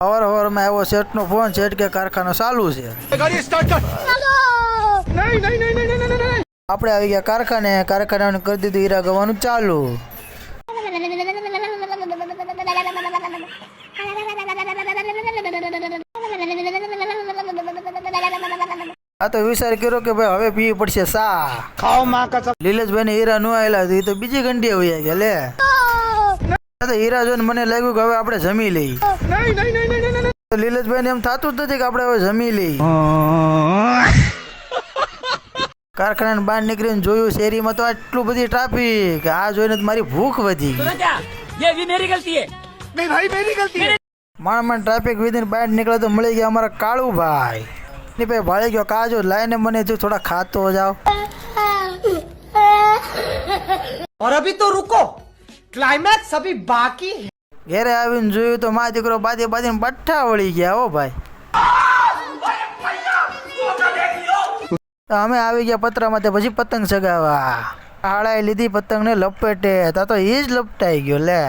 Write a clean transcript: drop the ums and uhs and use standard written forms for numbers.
અવાર માં આવ્યો શેઠ નો ફોન, શેઠ કે કારખાનો ચાલુ છે. આપણે આવી ગયા કારખાને, કારખાને કરી દીધું હીરા ગવાનું ચાલુ. આ તો વિચાર કર્યો કે ભાઈ હવે પીવી પડશે સા. લીલેશભાઈ ને હીરા નો આવેલા તો બીજી ઘંટી આવી ગયા લે. તો હીરા જોઈને મને લાગ્યું કે હવે આપણે જમી લઈ. લીલેશભાઈ ને એમ થતું જ નથી કે આપણે હવે જમી લઈ. કારખાના બહાર નીકળીને જોયું શેરીમાં તો આટલું બધી ટ્રાફિક. આ જોઈને મારી ભૂખ વધી ગઈ. માણ ટ્રાફિક વિધિને બહાર નીકળ્યા તો મળી ગયા અમારા કાળુભાઈ. ની ભાઈ ભાળી ગયો કાજો લાઈને મને જો થોડા ખાતો જાઓ. और अभी तो रुको, क्लाइमैक्स अभी बाकी है. ઘેરે આવીને જોયું તો મારા દીકરો બાદી બાદીને બઠ્ઠા વળી ગયા. હો ભાઈ, અમે આવી ગયા પતરા માં. પછી પતંગ ચગાવવા હાળાએ લીધી પતંગ ને લપેટે. તા તો એ જ લપટાઈ ગયો લે.